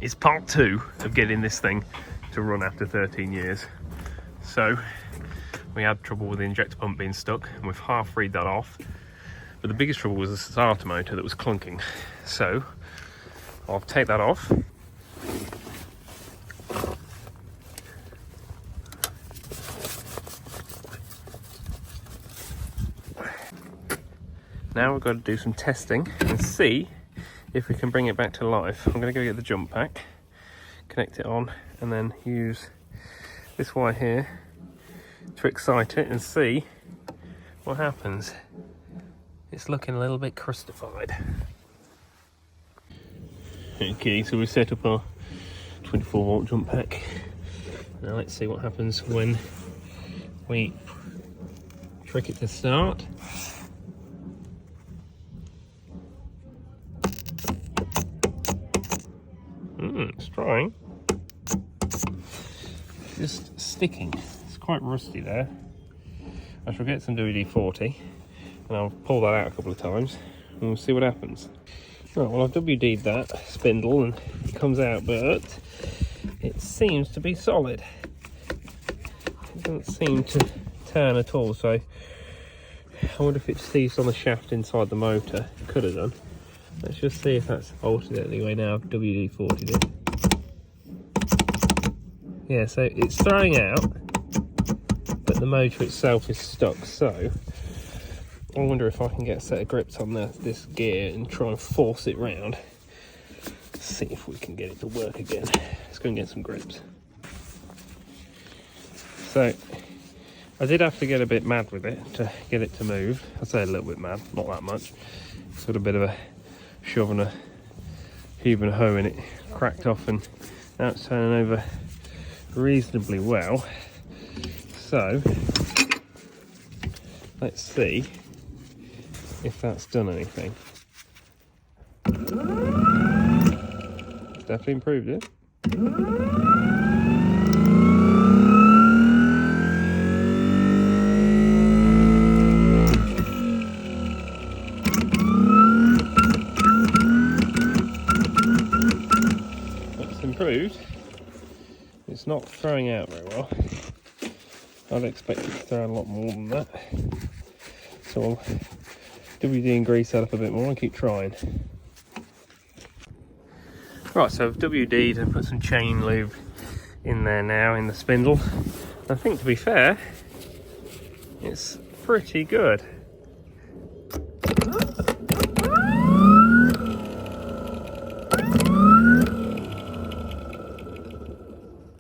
is part 2 of getting this thing to run after 13 years. So we had trouble with the injector pump being stuck, and we've half freed that off. But the biggest trouble was the starter motor that was clunking. So I'll take that off. Now we've got to do some testing and see if we can bring it back to life. I'm going to go get the jump pack, connect it on, and then use this wire here to excite it and see what happens. It's looking a little bit crustified. Okay, so we set up our 24 volt jump pack. Now let's see what happens when we trick it to start. It's trying. It's just sticking. It's quite rusty there. I shall get some WD-40 and I'll pull that out a couple of times and we'll see what happens. Right, well, I've WD'd that spindle and it comes out, but it seems to be solid. It doesn't seem to turn at all, so I wonder if it seized on the shaft inside the motor. It could have done. Let's just see if that's altered it anyway now I've WD-40'd it. Yeah, so it's throwing out, but the motor itself is stuck, so I wonder if I can get a set of grips on this gear and try and force it round. See if we can get it to work again. Let's go and get some grips. So I did have to get a bit mad with it to get it to move. I'd say a little bit mad, not that much. Sort of a bit of a shove and a heave and a hoe, and it cracked off, and now it's turning over reasonably well. So let's see if that's done anything. It's definitely improved it. That's improved. It's not throwing out very well. I'd expect it to throw out a lot more than that. So I'll WD and grease that up a bit more and keep trying. Right, so I've WD'd and put some chain lube in there now in the spindle. I think, to be fair, it's pretty good.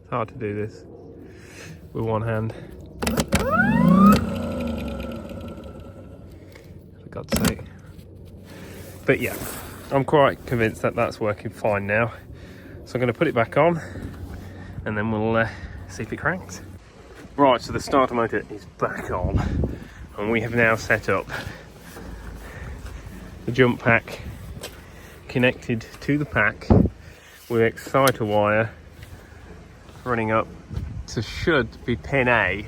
It's hard to do this with one hand. For God's sake. But yeah, I'm quite convinced that that's working fine now. So I'm going to put it back on and then we'll see if it cranks. Right, so the starter motor is back on and we have now set up the jump pack connected to the pack with exciter wire running up to, should be pin A,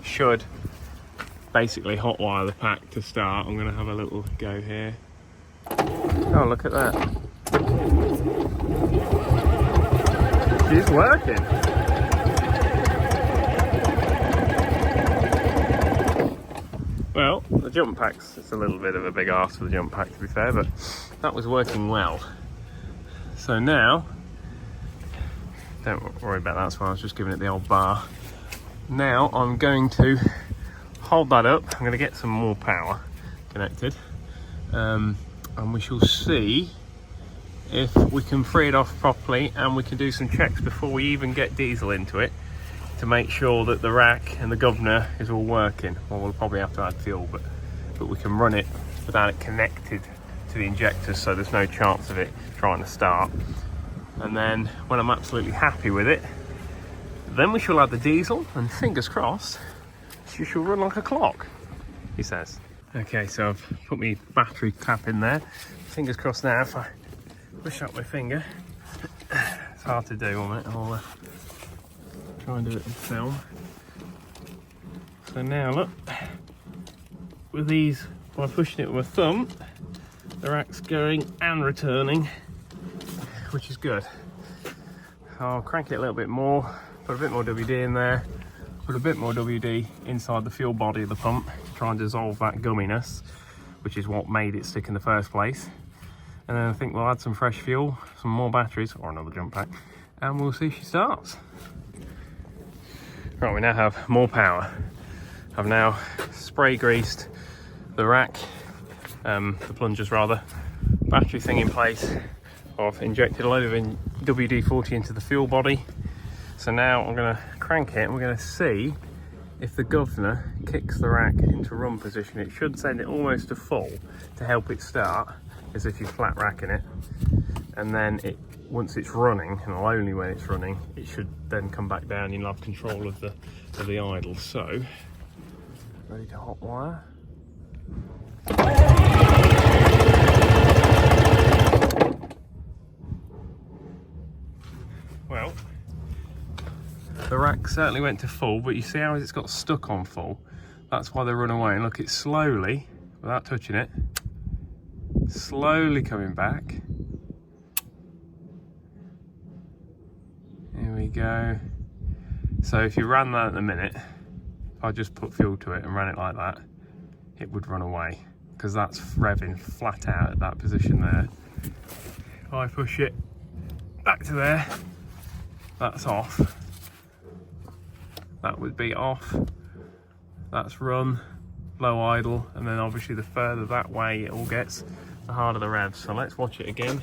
should basically hotwire the pack to start. I'm going to have a little go here. Oh, look at that. It's working. Well, the jump pack's, it's a little bit of a big arse for the jump pack, to be fair, but that was working well. So now, don't worry about that, so I was just giving it the old bar. Now I'm going to hold that up. I'm going to get some more power connected, and we shall see if we can free it off properly, and we can do some checks before we even get diesel into it to make sure that the rack and the governor is all working. Well, we'll probably have to add fuel, but we can run it without it connected to the injectors, so there's no chance of it trying to start. And then when I'm absolutely happy with it, then we shall add the diesel, and fingers crossed she shall run like a clock, he says. Okay, so I've put my battery cap in there. Fingers crossed now, if I push up my finger, it's hard to do on it. I'll try and do it in film. So now look, with these, by pushing it with my thumb, the rack's going and returning which is good. I'll crank it a little bit more, put a bit more WD in there, put a bit more WD inside the fuel body of the pump to try and dissolve that gumminess, which is what made it stick in the first place. And then I think we'll add some fresh fuel, some more batteries, or another jump pack, and we'll see if she starts. Right, we now have more power. I've now spray greased the rack, the plungers rather, battery thing in place. I've injected a load of WD-40 into the fuel body. So now I'm going to crank it and we're going to see if the governor kicks the rack into run position. It should send it almost to full to help it start, as if you're flat racking it. And then once it's running, and only when it's running, it should then come back down and you'll have control of the idle. So, ready to hot wire. Well, the rack certainly went to full, but you see how it's got stuck on full? That's why they run away. And look, it's slowly, without touching it, slowly coming back. Here we go. So if you ran that at the minute, if I just put fuel to it and ran it like that, it would run away, because that's revving flat out at that position there. If I push it back to there, that's off. That would be off. That's run, low idle, and then obviously the further that way it all gets, the harder the revs. So let's watch it again.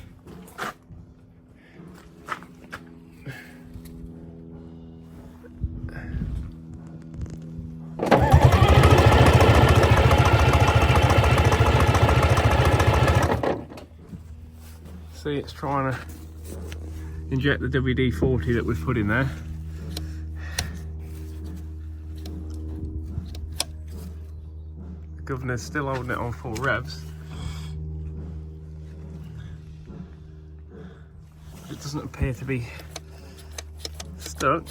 See, it's trying to inject the WD-40 that we've put in there. The governor's still holding it on full revs. It doesn't appear to be stuck.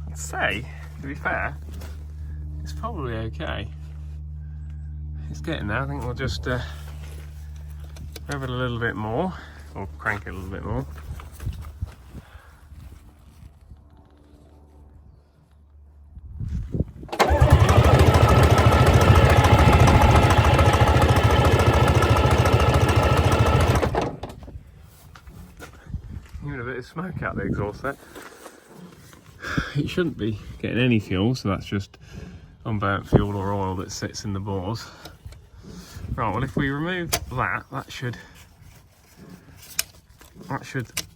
I'd say, to be fair, it's probably okay. It's getting there. I think we'll just rev it a little bit more, or crank it a little bit more. Even a bit of smoke out the exhaust there. It shouldn't be getting any fuel, so that's just unburnt fuel or oil that sits in the bores. Right, well, if we remove that should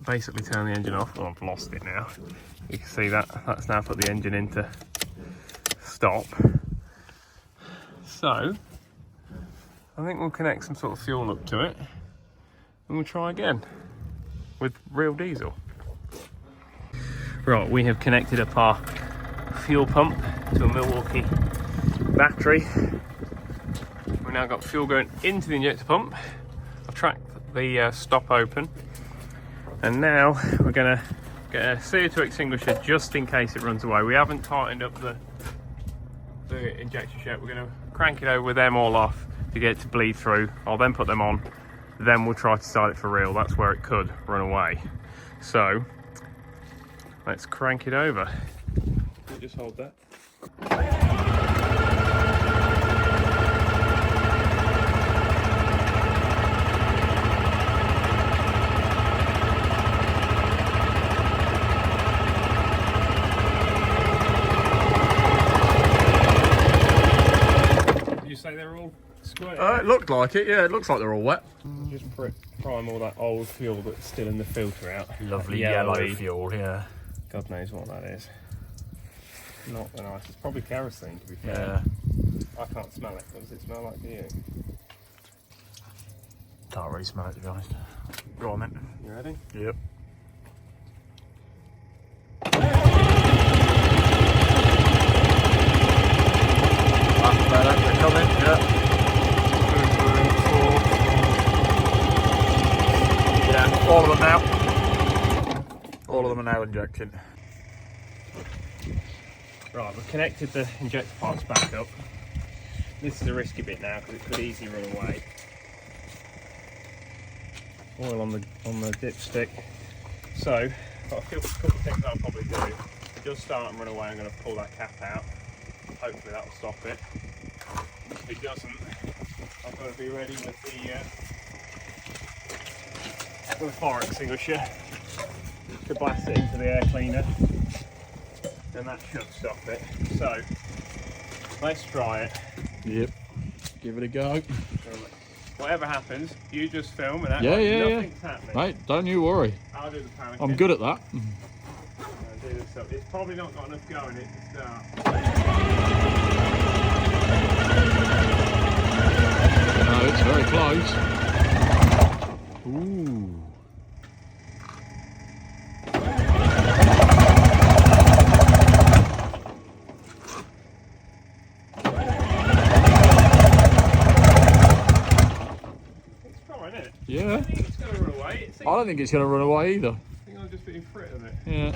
basically turn the engine off. Oh, I've lost it now. You can see that's now put the engine into stop. So I think we'll connect some sort of fuel up to it and we'll try again with real diesel. Right, we have connected up our fuel pump to a Milwaukee battery. We've now got fuel going into the injector pump. I've tracked the stop open, and now we're going to get a CO2 extinguisher just in case it runs away. We haven't tightened up the injectors yet. We're going to crank it over with them all off to get it to bleed through. I'll then put them on, then we'll try to start it for real. That's where it could run away. So let's crank it over. Just hold that. Did you say they're all square? It looked like it, yeah, it looks like they're all wet. Just prime all that old fuel that's still in the filter out. Lovely yellow fuel, yeah. God knows what that is. Not the nicest. It's probably kerosene, to be fair. Yeah. I can't smell it. What does it smell like to you? Can't really smell it, to be honest. Go on then. You ready? Yep. That's better. They're coming, yeah. 2, 3, 4. Yeah, all of them now. All of them are now injecting. Right, we've connected the injector pipes back up. This is a risky bit now because it could easily run away. Oil on the dipstick. So, got a couple of things I'll probably do. If it does start and run away, I'm going to pull that cap out. Hopefully that will stop it. If it doesn't, I've got to be ready with the fire extinguisher to blast it into the air cleaner, and that should stop it. So, let's try it. Yep. Give it a go. Whatever happens, you just film and act Yeah, like yeah, nothing's happening. Mate, don't you worry. I'll do the panicking. I'm good at that. I'll do this up. It's probably not got enough go in it to start. No, it's very close. Ooh. Yeah. I don't think it's going to run away. I don't think it's going to run away either. I think I'll just be in front of it. Yeah.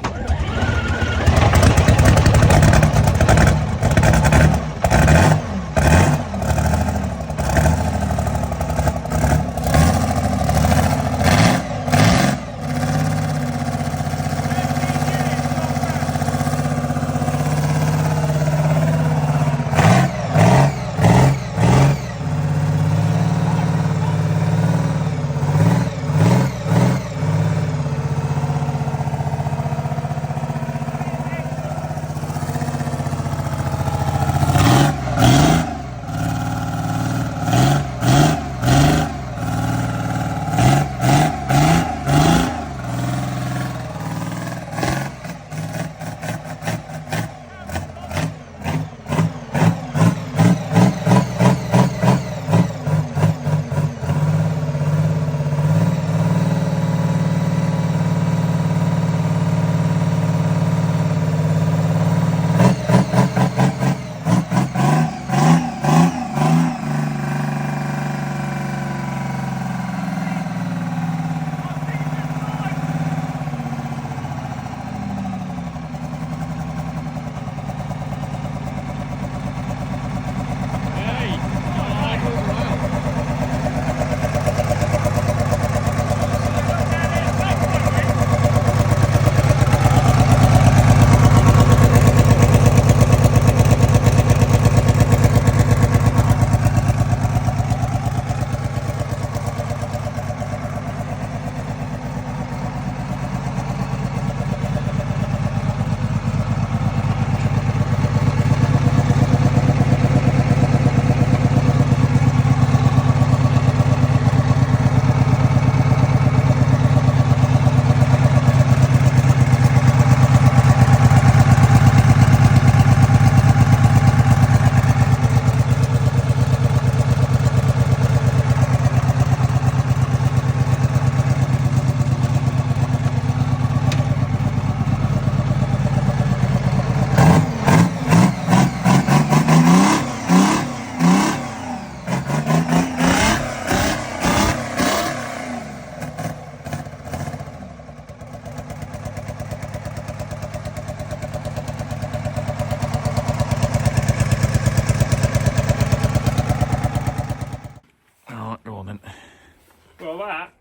Well, that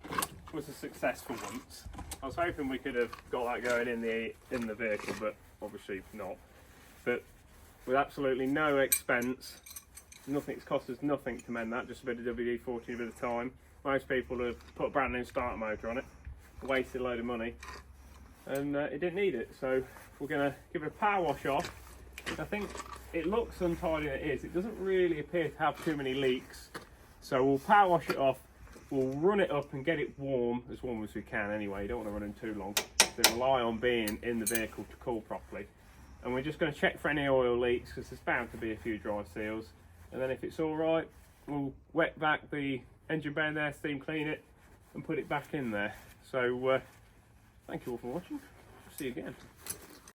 was a successful once. I was hoping we could have got that going in the vehicle, but obviously not. But with absolutely no expense, nothing. It's cost us nothing to mend that. Just a bit of WD-40, a bit of time. Most people have put a brand new starter motor on it, wasted a load of money, and it didn't need it. So we're going to give it a power wash off. I think it looks untidy, and it is. It doesn't really appear to have too many leaks. So we'll power wash it off. We'll run it up and get it warm as we can anyway. You don't want to run in too long. So rely on being in the vehicle to cool properly. And we're just going to check for any oil leaks because there's bound to be a few dry seals. And then if it's all right, we'll wet back the engine bay in there, steam clean it, and put it back in there. So thank you all for watching. See you again.